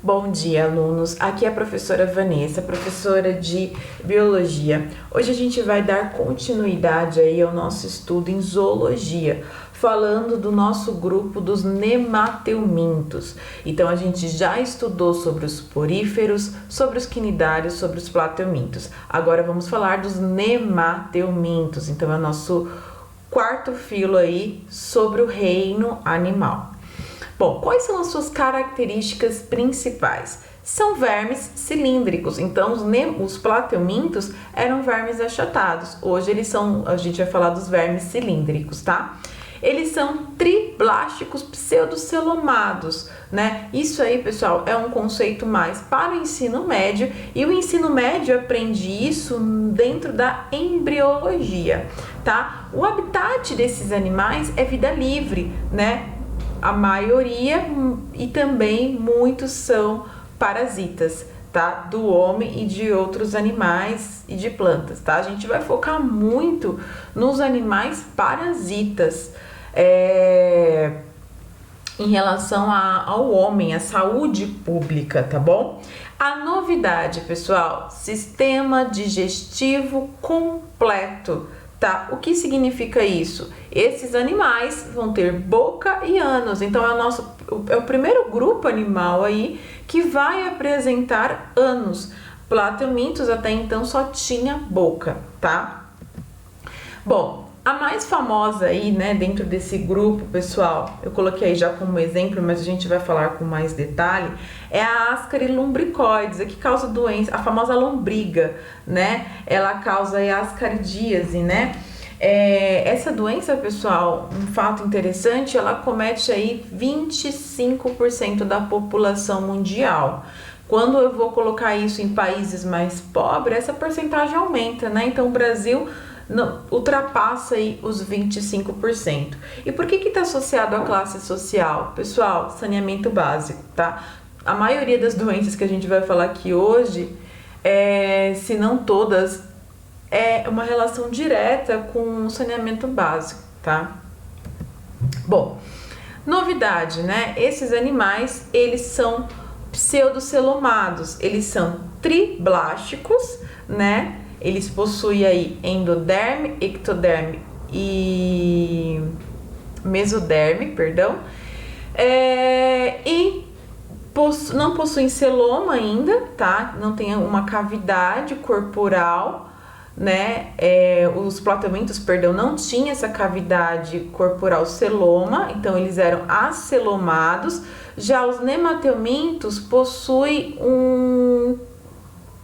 Bom dia, alunos. Aqui é a professora Vanessa, professora de Biologia. Hoje a gente vai dar continuidade aí ao nosso estudo em Zoologia, falando do nosso grupo dos nemateumintos. Então, a gente já estudou sobre os poríferos, sobre os quinidários, sobre os plateumintos. Agora vamos falar dos nemateumintos. Então, é o nosso quarto filo aí sobre o reino animal. Bom, quais são as suas características principais? São vermes cilíndricos, então os plateumintos eram vermes achatados. Hoje a gente vai falar dos vermes cilíndricos, tá? Eles são triblásticos pseudocelomados, né? Isso aí, pessoal, é um conceito mais para o ensino médio, e o ensino médio aprende isso dentro da embriologia, tá? O habitat desses animais é vida livre, né? A maioria e também muitos são parasitas, tá? Do homem e de outros animais e de plantas, tá? A gente vai focar muito nos animais parasitas em relação ao homem, à saúde pública, tá bom? A novidade, pessoal, sistema digestivo completo. Tá? O que significa isso? Esses animais vão ter boca e ânus, então é o primeiro grupo animal aí que vai apresentar ânus. Plateumintos até então só tinha boca, tá? Bom, a mais famosa aí, né, dentro desse grupo, pessoal, eu coloquei aí já como exemplo, mas a gente vai falar com mais detalhe, é a Ascarilumbricoides, que causa doença, a famosa lombriga, né? Ela causa aí a ascaridíase, né? Essa doença, pessoal, um fato interessante, ela comete aí 25% da população mundial. Quando eu vou colocar isso em países mais pobres, essa porcentagem aumenta, né? Então, o Brasil ultrapassa aí os 25%. E por que está associado à classe social? Pessoal, saneamento básico, tá? A maioria das doenças que a gente vai falar aqui hoje, se não todas, é uma relação direta com o saneamento básico, tá? Bom, novidade, né? Esses animais, eles são pseudocelomados, eles são triblásticos, né? Eles possuem aí endoderme, ectoderme e mesoderme, perdão, e não possuem celoma ainda, tá? Não tem uma cavidade corporal, né? Os plateumintos, perdão, não tinham essa cavidade corporal celoma, então eles eram acelomados. Já os nemateumintos possuem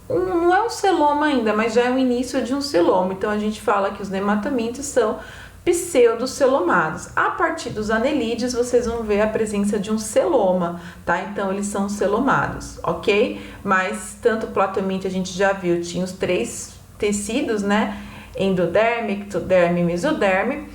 não é um celoma ainda, mas já é o início de um celoma. Então a gente fala que os nemateumintos são pseudocelomados. A partir dos anelídeos, vocês vão ver a presença de um celoma, tá? Então eles são celomados, ok? Mas tanto o plateuminto, a gente já viu, tinha os três tecidos, né? Endoderme, ectoderme e mesoderme.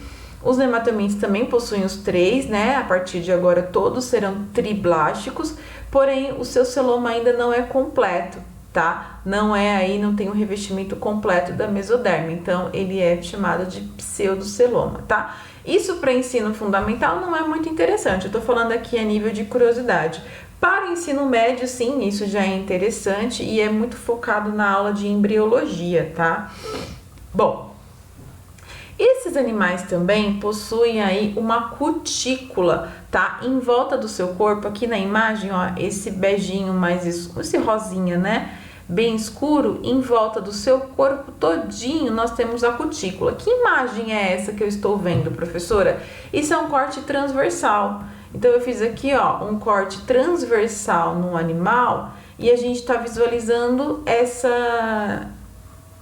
Os nemateumintos também possuem os três, né? A partir de agora todos serão triblásticos, porém o seu celoma ainda não é completo, tá? Não tem um revestimento completo da mesoderme, então ele é chamado de pseudoceloma, tá? Isso para ensino fundamental não é muito interessante, eu tô falando aqui a nível de curiosidade. Para o ensino médio, sim, isso já é interessante e é muito focado na aula de embriologia, tá? Bom, esses animais também possuem aí uma cutícula, tá? Em volta do seu corpo, aqui na imagem, ó, esse beijinho mais esse rosinha, né? Bem escuro, em volta do seu corpo todinho nós temos a cutícula. Que imagem é essa que eu estou vendo, professora? Isso é um corte transversal. Então eu fiz aqui, ó, um corte transversal no animal e a gente está visualizando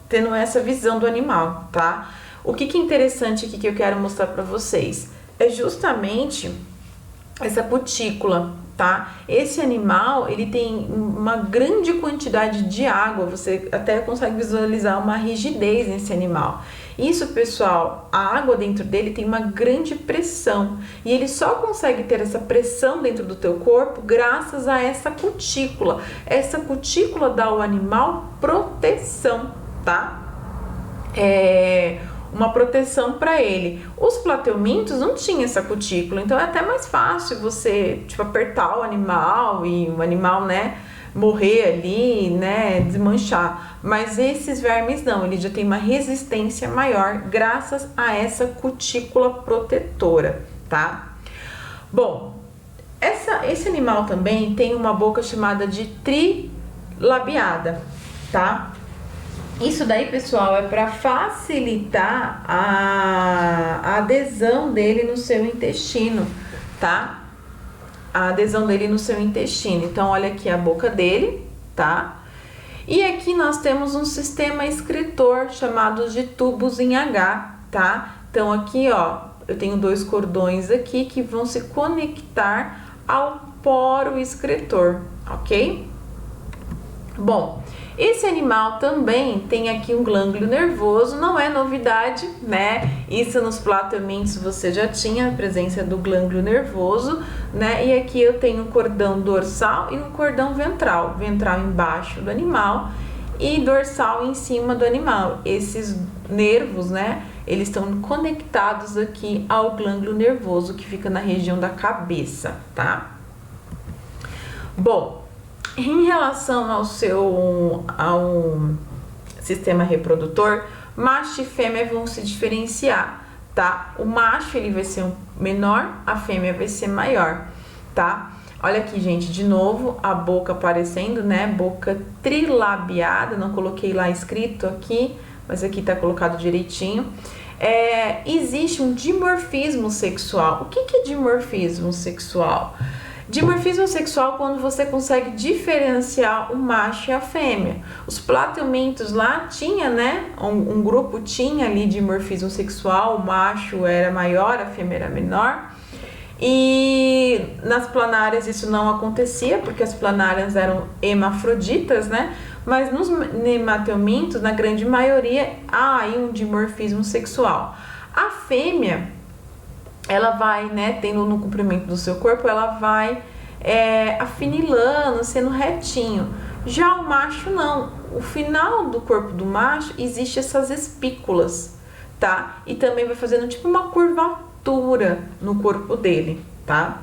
tendo essa visão do animal, tá? O que é interessante aqui que eu quero mostrar para vocês é justamente essa cutícula, tá? Esse animal, ele tem uma grande quantidade de água, você até consegue visualizar uma rigidez nesse animal. Isso, pessoal, a água dentro dele tem uma grande pressão e ele só consegue ter essa pressão dentro do teu corpo graças a essa cutícula. Essa cutícula dá ao animal proteção, tá? uma proteção para ele. Os plateumintos não tinham essa cutícula, então é até mais fácil você, tipo, apertar o animal e o animal, né, morrer ali, né, desmanchar. Mas esses vermes não, ele já tem uma resistência maior graças a essa cutícula protetora, tá? Bom, esse animal também tem uma boca chamada de trilabiada, tá? Isso daí, pessoal, é para facilitar a adesão dele no seu intestino, tá? A adesão dele no seu intestino. Então, olha aqui a boca dele, tá? E aqui nós temos um sistema excretor chamado de tubos em H, tá? Então, aqui, ó, eu tenho 2 cordões aqui que vão se conectar ao poro excretor, ok? Bom, esse animal também tem aqui um glândula nervoso, não é novidade, né? Isso nos plateumintos você já tinha a presença do glândula nervoso, né? E aqui eu tenho um cordão dorsal e um cordão ventral. Ventral embaixo do animal e dorsal em cima do animal. Esses nervos, né? Eles estão conectados aqui ao glândula nervoso que fica na região da cabeça, tá? Bom, em relação ao sistema reprodutor, macho e fêmea vão se diferenciar, tá? O macho ele vai ser menor, a fêmea vai ser maior, tá? Olha aqui, gente, de novo a boca aparecendo, né? Boca trilabiada, não coloquei lá escrito aqui, mas aqui tá colocado direitinho. Existe um dimorfismo sexual. O que é dimorfismo sexual? Dimorfismo sexual quando você consegue diferenciar o macho e a fêmea. Os plateumintos lá tinha, né? Um grupo tinha ali dimorfismo sexual, o macho era maior, a fêmea era menor. E nas planárias isso não acontecia, porque as planárias eram hermafroditas, né? Mas nos nemateumintos, na grande maioria, há aí um dimorfismo sexual. A fêmea, ela vai, né, tendo no comprimento do seu corpo, ela vai afinilando, sendo retinho. Já o macho não. O final do corpo do macho existe essas espículas, tá? E também vai fazendo tipo uma curvatura no corpo dele, tá?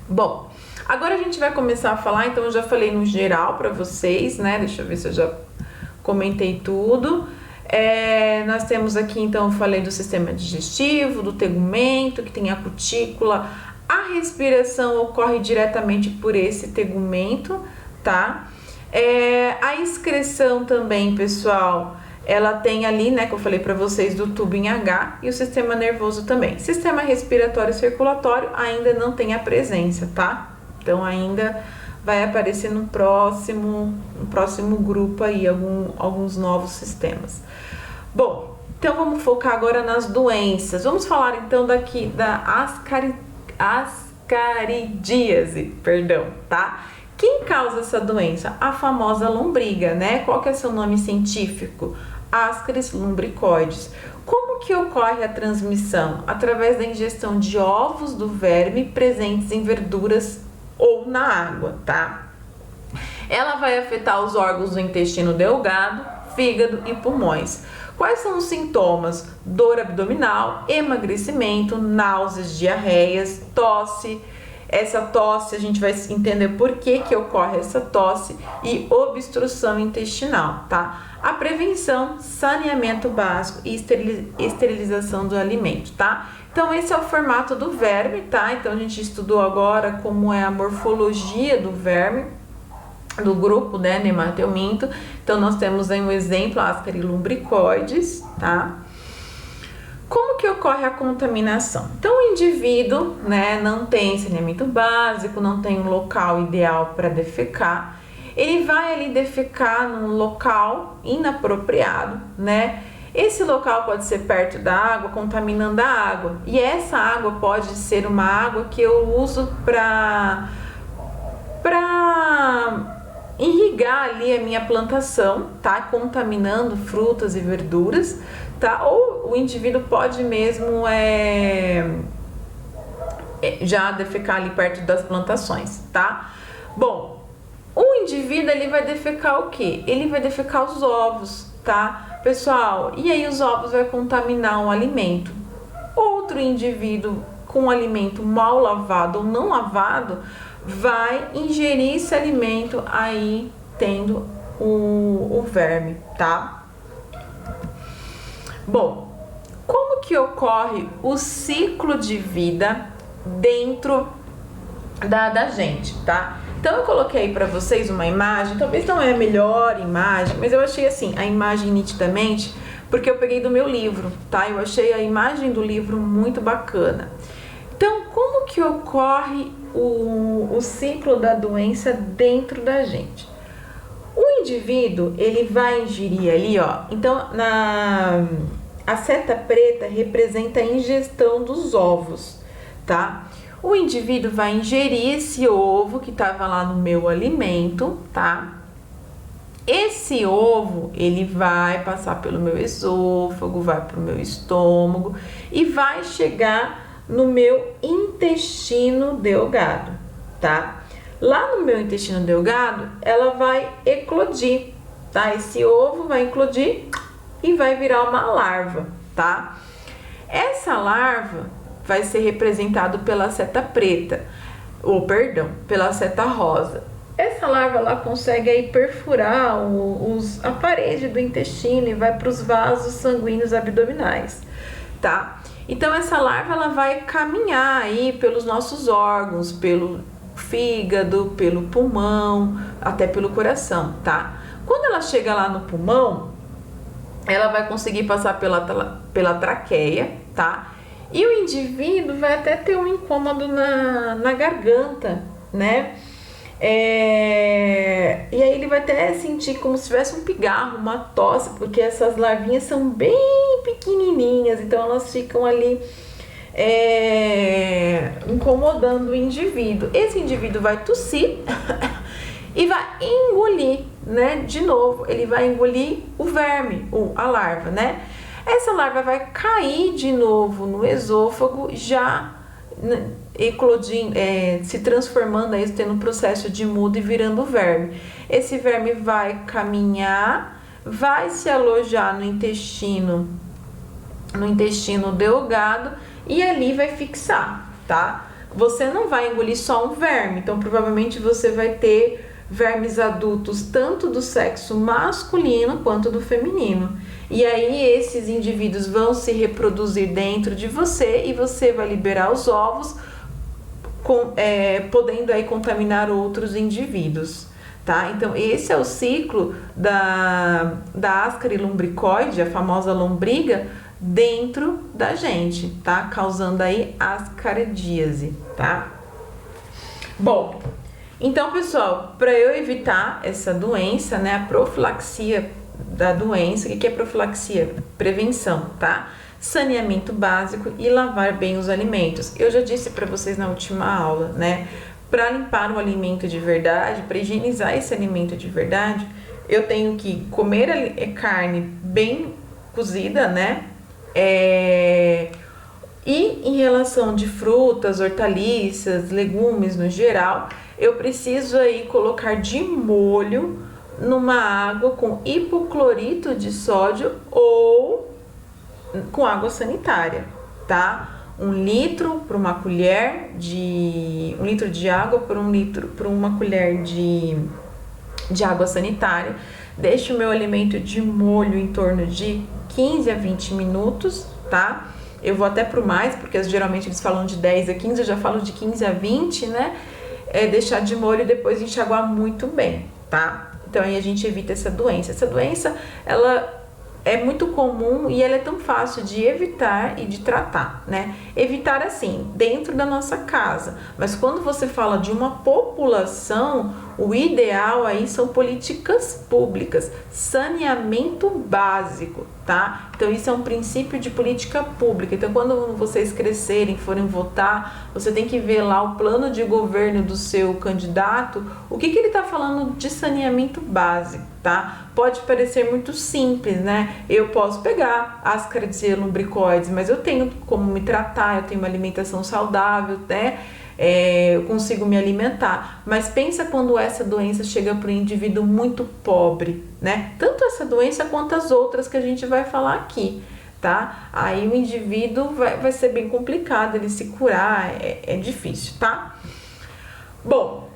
Bom, agora a gente vai começar a falar, então eu já falei no geral para vocês, né? Deixa eu ver se eu já comentei tudo. Nós temos aqui, então, eu falei do sistema digestivo, do tegumento, que tem a cutícula. A respiração ocorre diretamente por esse tegumento, tá? A excreção também, pessoal, ela tem ali, né, que eu falei para vocês, do tubo em H, e o sistema nervoso também. Sistema respiratório e circulatório ainda não tem a presença, tá? Então, ainda vai aparecer no próximo grupo aí, alguns novos sistemas. Bom, então vamos focar agora nas doenças. Vamos falar então daqui da ascaridíase, tá? Quem causa essa doença? A famosa lombriga, né? Qual que é seu nome científico? Ascaris lumbricoides. Como que ocorre a transmissão? Através da ingestão de ovos do verme presentes em verduras ou na água, tá? Ela vai afetar os órgãos do intestino delgado, fígado e pulmões. Quais são os sintomas? Dor abdominal, emagrecimento, náuseas, diarreias, tosse. Essa tosse, a gente vai entender por que ocorre essa tosse, e obstrução intestinal, tá? A prevenção, saneamento básico e esterilização do alimento, tá? Então, esse é o formato do verme, tá? Então, a gente estudou agora como é a morfologia do verme, do grupo, né, nemateuminto. Então, nós temos aí um exemplo, Ascaris lumbricoides, tá? Como que ocorre a contaminação? Então, o indivíduo, né, não tem saneamento básico, não tem um local ideal para defecar, ele vai ali defecar num local inapropriado, né? Esse local pode ser perto da água, contaminando a água. E essa água pode ser uma água que eu uso para irrigar ali a minha plantação, tá? Contaminando frutas e verduras, tá? Ou o indivíduo pode mesmo já defecar ali perto das plantações, tá? Bom, o indivíduo ele vai defecar o quê? Ele vai defecar os ovos, tá? pessoal, e aí os ovos vai contaminar o alimento. Outro indivíduo com alimento mal lavado ou não lavado vai ingerir esse alimento aí tendo o verme, tá? Bom, como que ocorre o ciclo de vida dentro da gente, tá? Então eu coloquei para vocês uma imagem, talvez não é a melhor imagem, mas eu achei assim, a imagem nitidamente, porque eu peguei do meu livro, tá? Eu achei a imagem do livro muito bacana. Então, como que ocorre o ciclo da doença dentro da gente? O indivíduo, ele vai ingerir ali, ó, então a seta preta representa a ingestão dos ovos, tá? O indivíduo vai ingerir esse ovo que estava lá no meu alimento, tá? Esse ovo, ele vai passar pelo meu esôfago, vai para o meu estômago e vai chegar no meu intestino delgado, tá? Lá no meu intestino delgado, ela vai eclodir, tá? Esse ovo vai eclodir e vai virar uma larva, tá? Essa larva vai ser representado pela seta preta, ou perdão, pela seta rosa. Essa larva ela consegue aí perfurar a parede do intestino e vai para os vasos sanguíneos abdominais, tá? Então essa larva ela vai caminhar aí pelos nossos órgãos, pelo fígado, pelo pulmão, até pelo coração, tá? Quando ela chega lá no pulmão, ela vai conseguir passar pela traqueia, tá? E o indivíduo vai até ter um incômodo na garganta, né? E aí ele vai até sentir como se tivesse um pigarro, uma tosse, porque essas larvinhas são bem pequenininhas, então elas ficam ali incomodando o indivíduo. Esse indivíduo vai tossir e vai engolir, né? De novo, ele vai engolir o verme, a larva, né? Essa larva vai cair de novo no esôfago, já eclodindo, se transformando, aí tendo um processo de muda e virando verme. Esse verme vai caminhar, vai se alojar no intestino delgado e ali vai fixar, tá? Você não vai engolir só um verme, então provavelmente você vai ter vermes adultos tanto do sexo masculino quanto do feminino. E aí esses indivíduos vão se reproduzir dentro de você e você vai liberar os ovos, podendo aí contaminar outros indivíduos, tá? Então esse é o ciclo da Ascaris lumbricoide, a famosa lombriga, dentro da gente, tá? Causando aí ascaridíase, tá? Bom, então pessoal, para eu evitar essa doença, né, a profilaxia da doença, o que é profilaxia? Prevenção, tá? Saneamento básico e lavar bem os alimentos. Eu já disse para vocês na última aula, né? Para limpar o alimento de verdade, para higienizar esse alimento de verdade, eu tenho que comer carne bem cozida, né? E em relação de frutas, hortaliças, legumes no geral, eu preciso aí colocar de molho numa água com hipoclorito de sódio ou com água sanitária, tá? 1 litro para uma colher de 1 litro de água por uma colher de água sanitária. Deixo o meu alimento de molho em torno de 15 a 20 minutos, tá? Eu vou até pro mais, porque geralmente eles falam de 10 a 15, eu já falo de 15 a 20, né? Deixar de molho e depois enxaguar muito bem, tá? Então aí a gente evita essa doença. Essa doença, ela é muito comum e ela é tão fácil de evitar e de tratar, né? Evitar assim, dentro da nossa casa. Mas quando você fala de uma população, o ideal aí são políticas públicas, saneamento básico, tá? Então isso é um princípio de política pública. Então quando vocês crescerem, forem votar, você tem que ver lá o plano de governo do seu candidato, o que ele tá falando de saneamento básico, tá? Pode parecer muito simples, né? Eu posso pegar Ascaris lumbricoides, mas eu tenho como me tratar, eu tenho uma alimentação saudável, né? eu consigo me alimentar. Mas pensa quando essa doença chega para o indivíduo muito pobre, né? Tanto essa doença quanto as outras que a gente vai falar aqui, tá? Aí o indivíduo vai ser bem complicado ele se curar, é difícil, tá? Bom,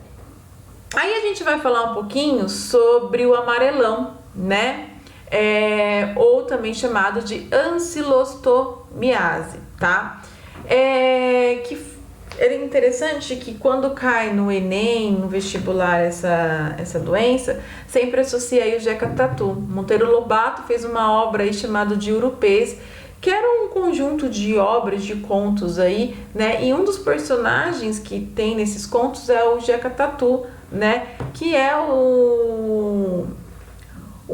aí a gente vai falar um pouquinho sobre o amarelão, né? Ou também chamado de ancilostomiase, tá? Que é interessante que quando cai no Enem, no vestibular, essa doença, sempre associa aí o Jeca Tatu. Monteiro Lobato fez uma obra aí chamada de Urupês, que era um conjunto de obras, de contos aí, né? E um dos personagens que tem nesses contos é o Jeca Tatu, né? Que é o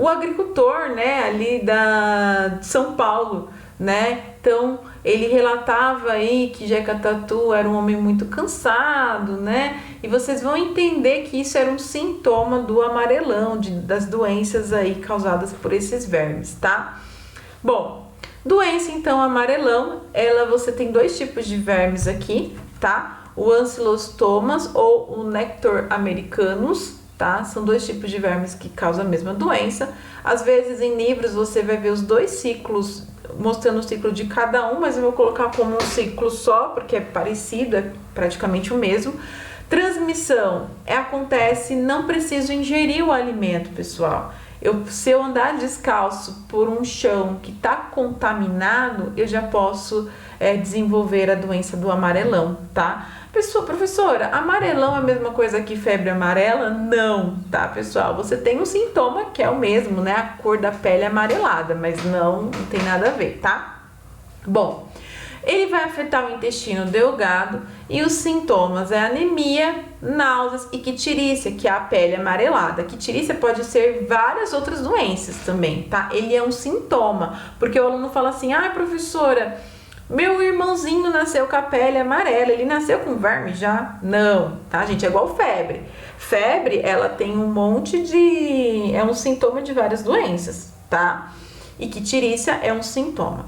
agricultor, né? Ali de São Paulo, né? Então, ele relatava aí que Jeca Tatu era um homem muito cansado, né? E vocês vão entender que isso era um sintoma do amarelão, das doenças aí causadas por esses vermes, tá? Bom, doença então amarelão, você tem dois tipos de vermes aqui, tá? O Ancilostomas ou o Nector americanus, tá? São dois tipos de vermes que causam a mesma doença. Às vezes em livros você vai ver os dois ciclos, mostrando o ciclo de cada um, mas eu vou colocar como um ciclo só, porque é parecido, é praticamente o mesmo. Transmissão acontece, não preciso ingerir o alimento, pessoal. Se eu andar descalço por um chão que está contaminado, eu já posso desenvolver a doença do amarelão, tá? Professora, amarelão é a mesma coisa que febre amarela? Não, tá, pessoal? Você tem um sintoma que é o mesmo, né? A cor da pele amarelada, mas não tem nada a ver, tá? Bom, ele vai afetar o intestino delgado e os sintomas é anemia, náuseas e icterícia, que é a pele amarelada. Icterícia pode ser várias outras doenças também, tá? Ele é um sintoma, porque o aluno fala assim, professora, meu irmãozinho nasceu com a pele amarela, ele nasceu com verme já? Não, tá, gente? É igual febre. Febre, ela tem um monte é um sintoma de várias doenças, tá? Icterícia é um sintoma.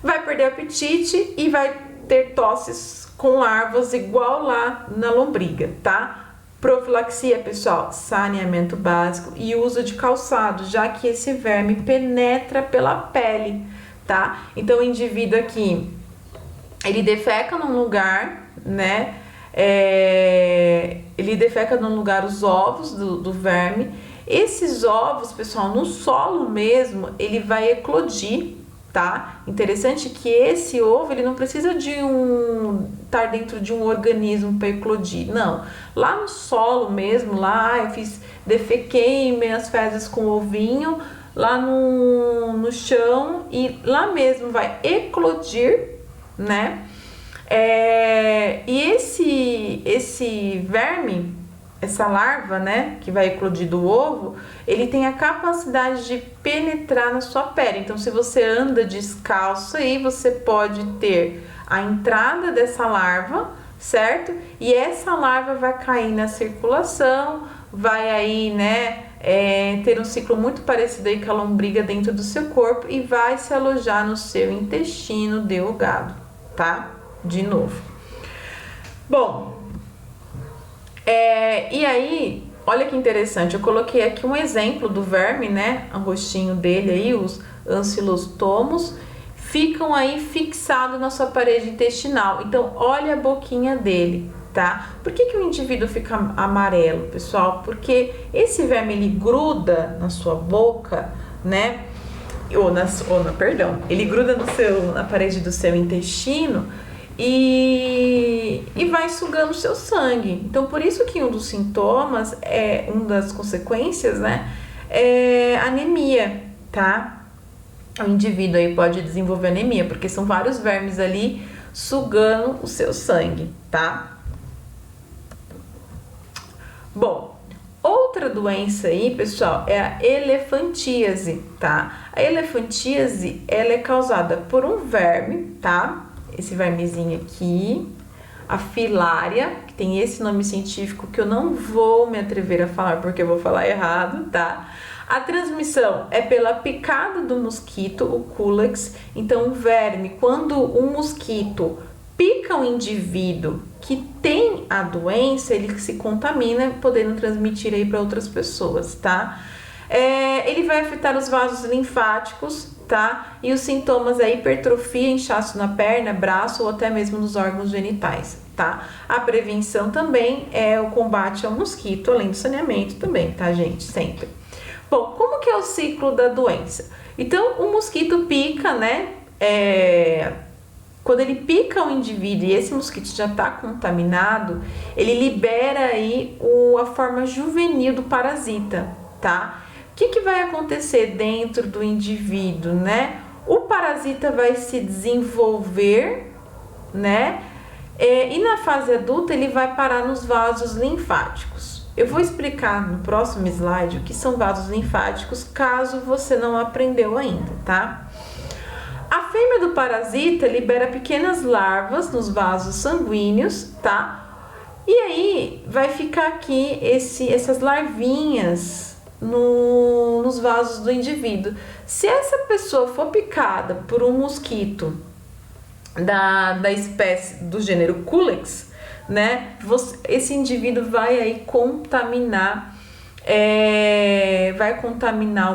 Vai perder o apetite e vai ter tosses com larvas igual lá na lombriga, tá? Profilaxia, pessoal, saneamento básico e uso de calçado, já que esse verme penetra pela pele, tá? Então o indivíduo aqui, ele defeca num lugar, né? Ele defeca num lugar os ovos do verme. Esses ovos, pessoal, no solo mesmo, ele vai eclodir, tá? Interessante que esse ovo, ele não precisa de estar dentro de um organismo para eclodir, não. Lá no solo mesmo, lá eu defequei minhas fezes com ovinho, lá no chão, e lá mesmo vai eclodir, né? E esse verme, essa larva, né, que vai eclodir do ovo, ele tem a capacidade de penetrar na sua pele. Então, se você anda descalço aí, você pode ter a entrada dessa larva, certo? E essa larva vai cair na circulação, vai aí, né, ter um ciclo muito parecido aí com a lombriga dentro do seu corpo e vai se alojar no seu intestino delgado, tá? De novo. Bom, e aí, olha que interessante, eu coloquei aqui um exemplo do verme, né? O rostinho dele aí, os ancilostomos, ficam aí fixados na sua parede intestinal. Então, olha a boquinha dele, tá? Por que o indivíduo fica amarelo, pessoal? Porque esse verme, ele gruda na sua boca, né? Ele gruda na parede do seu intestino e vai sugando o seu sangue. Então, por isso que um dos sintomas, uma das consequências, né, é anemia, tá? O indivíduo aí pode desenvolver anemia, porque são vários vermes ali sugando o seu sangue, tá? Bom, outra doença aí, pessoal, é a elefantíase, tá? A elefantíase, ela é causada por um verme, tá? Esse vermezinho aqui, a filária, que tem esse nome científico que eu não vou me atrever a falar porque eu vou falar errado, tá? A transmissão é pela picada do mosquito, o Culex. Então, o verme, quando um mosquito pica o indivíduo que tem a doença, ele se contamina, podendo transmitir aí para outras pessoas, tá? Ele vai afetar os vasos linfáticos, tá? E os sintomas é hipertrofia, inchaço na perna, braço ou até mesmo nos órgãos genitais, tá? A prevenção também é o combate ao mosquito, além do saneamento também, tá, gente? Sempre. Bom, como que é o ciclo da doença? Então, o mosquito pica, né? Quando ele pica o indivíduo e esse mosquito já está contaminado, ele libera aí a forma juvenil do parasita, tá? O que vai acontecer dentro do indivíduo, né? O parasita vai se desenvolver, né? E na fase adulta ele vai parar nos vasos linfáticos. Eu vou explicar no próximo slide o que são vasos linfáticos, caso você não aprendeu ainda, tá? A fêmea do parasita libera pequenas larvas nos vasos sanguíneos, tá? E aí vai ficar aqui essas larvinhas nos vasos do indivíduo. Se essa pessoa for picada por um mosquito da espécie do gênero Culex, né? Esse indivíduo vai aí contaminar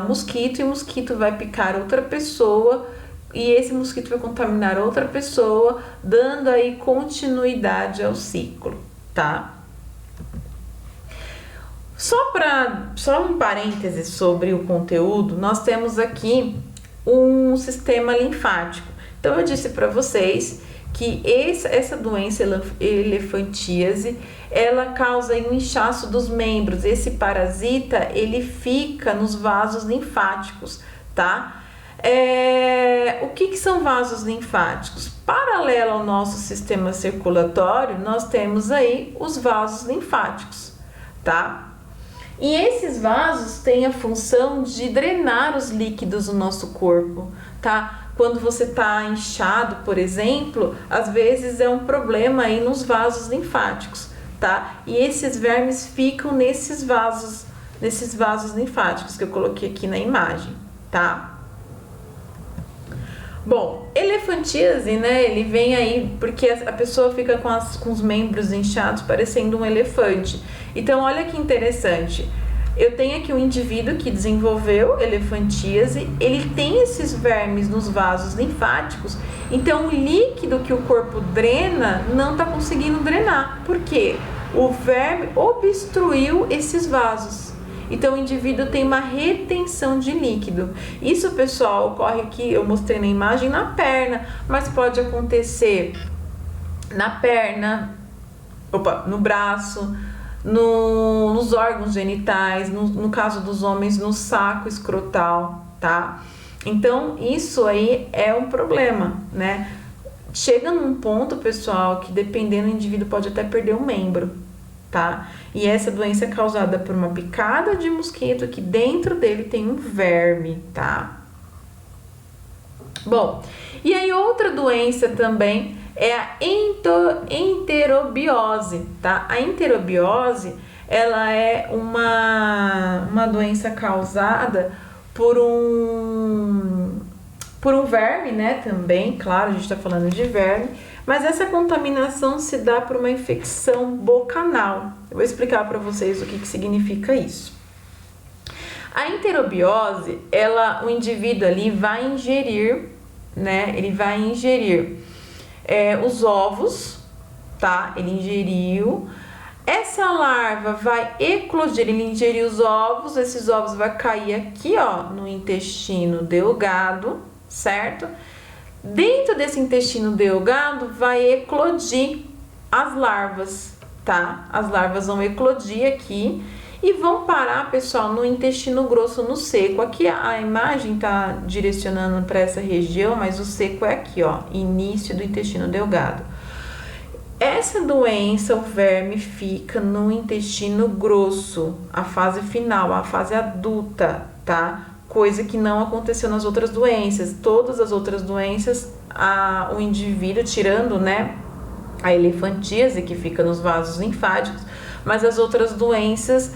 o mosquito, e o mosquito vai picar outra pessoa, e esse mosquito vai contaminar outra pessoa, dando aí continuidade ao ciclo, tá? Só um parêntese sobre o conteúdo, nós temos aqui um sistema linfático. Então, eu disse para vocês que essa doença elefantíase, ela causa um inchaço dos membros. Esse parasita, ele fica nos vasos linfáticos, tá? O que são vasos linfáticos? Paralelo ao nosso sistema circulatório, nós temos aí os vasos linfáticos, tá? E esses vasos têm a função de drenar os líquidos do nosso corpo, tá? Quando você tá inchado, por exemplo, às vezes é um problema aí nos vasos linfáticos, tá? E esses vermes ficam nesses vasos linfáticos que eu coloquei aqui na imagem, tá? Bom, elefantíase, né? Ele vem aí porque a pessoa fica com os membros inchados, parecendo um elefante. Então, olha que interessante. Eu tenho aqui um indivíduo que desenvolveu elefantíase, ele tem esses vermes nos vasos linfáticos, então o líquido que o corpo drena não está conseguindo drenar. Por quê? O verme obstruiu esses vasos. Então, o indivíduo tem uma retenção de líquido. Isso, pessoal, ocorre aqui, eu mostrei na imagem, na perna, mas pode acontecer na perna, no braço, nos órgãos genitais, no caso dos homens, no saco escrotal, tá? Então, isso aí é um problema, né? Chega num ponto, pessoal, que dependendo do indivíduo pode até perder um membro, tá? E essa doença é causada por uma picada de mosquito que dentro dele tem um verme, tá? Bom, e aí outra doença também é a enterobiose, tá? A enterobiose, ela é uma doença causada por um verme, né? Também, claro, a gente tá falando de verme, mas essa contaminação se dá por uma infecção bocanal. Eu vou explicar para vocês o que significa isso. A enterobiose, o indivíduo ali vai ingerir, né? Ele vai ingerir os ovos, tá? Ele ingeriu. Essa larva vai eclodir, ele ingeriu os ovos, esses ovos vão cair aqui, ó, no intestino delgado, certo? Dentro desse intestino delgado vai eclodir as larvas, tá? As larvas vão eclodir aqui e vão parar, pessoal, no intestino grosso, no seco. Aqui a imagem tá direcionando para essa região, mas o seco é aqui, ó, início do intestino delgado. Essa doença, o verme fica no intestino grosso, a fase final, a fase adulta, tá? Coisa que não aconteceu nas outras doenças. Todas as outras doenças, o indivíduo, tirando, né, a elefantíase, que fica nos vasos linfáticos, mas as outras doenças,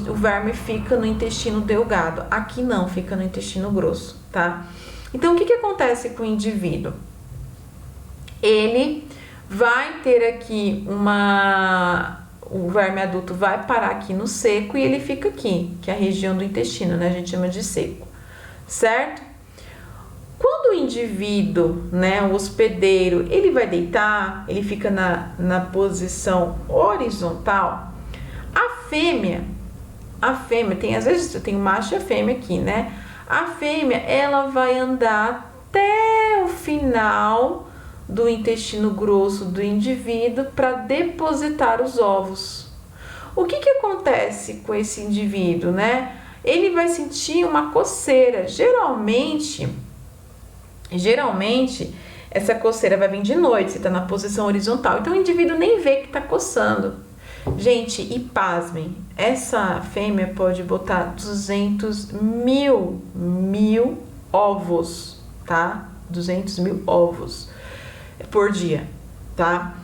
o verme fica no intestino delgado. Aqui não, fica no intestino grosso, tá? Então, o que acontece com o indivíduo? ele vai ter aqui o verme adulto vai parar aqui no seco e ele fica aqui, que é a região do intestino, né? A gente chama de seco, certo? Quando o indivíduo, né, o hospedeiro, ele vai deitar, ele fica na posição horizontal, a fêmea, tem, às vezes tem o macho e a fêmea aqui, né? A fêmea, ela vai andar até o final do intestino grosso do indivíduo para depositar os ovos. O que acontece com esse indivíduo, né? Ele vai sentir uma coceira. Geralmente essa coceira vai vir de noite, se está na posição horizontal. Então o indivíduo nem vê que está coçando. Gente, e pasmem, essa fêmea pode botar 200 mil ovos, tá? 200 mil ovos por dia, tá?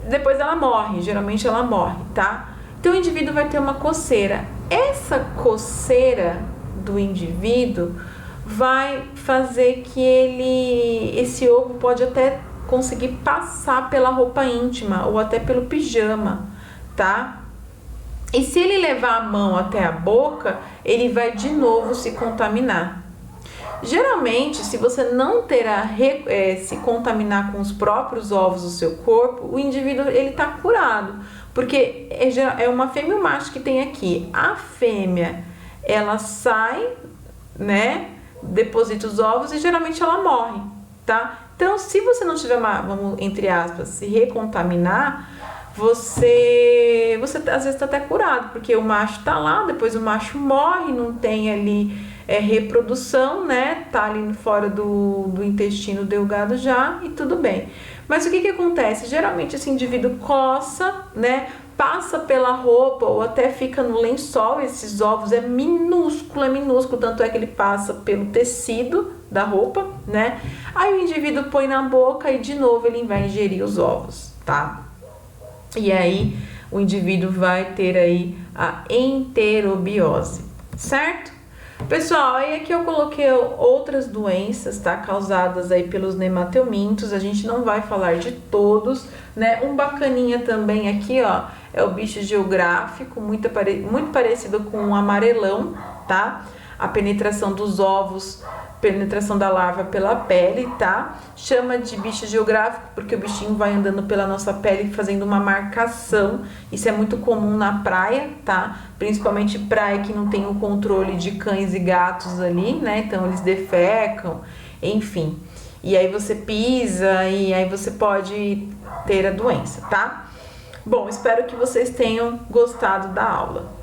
Depois ela morre, geralmente ela morre, tá? Então o indivíduo vai ter uma coceira. Essa coceira do indivíduo vai fazer que esse ovo pode até conseguir passar pela roupa íntima ou até pelo pijama, tá? E se ele levar a mão até a boca, ele vai de novo se contaminar. Geralmente, se você não terá se contaminar com os próprios ovos do seu corpo, o indivíduo ele tá curado, porque é uma fêmea e um macho que tem aqui. A fêmea, ela sai, né, deposita os ovos e geralmente ela morre, tá? Então, se você não tiver, vamos, entre aspas, se recontaminar, você às vezes tá até curado, porque o macho tá lá, depois o macho morre, não tem ali reprodução, né? Tá ali fora do intestino delgado já e tudo bem. Mas o que acontece? Geralmente esse indivíduo coça, né? Passa pela roupa ou até fica no lençol. Esses ovos é minúsculo, tanto é que ele passa pelo tecido da roupa, né? Aí o indivíduo põe na boca e de novo ele vai ingerir os ovos, tá? E aí o indivíduo vai ter aí a enterobiose, certo? Pessoal, aí aqui eu coloquei outras doenças, tá? Causadas aí pelos nematelmintos. A gente não vai falar de todos, né? Um bacaninha também aqui, ó, é o bicho geográfico, muito parecido com um amarelão, tá? A penetração dos ovos, penetração da larva pela pele, tá? Chama de bicho geográfico porque o bichinho vai andando pela nossa pele fazendo uma marcação. Isso é muito comum na praia, tá? Principalmente praia que não tem o controle de cães e gatos ali, né? Então eles defecam, enfim. E aí você pisa e aí você pode ter a doença, tá? Bom, espero que vocês tenham gostado da aula.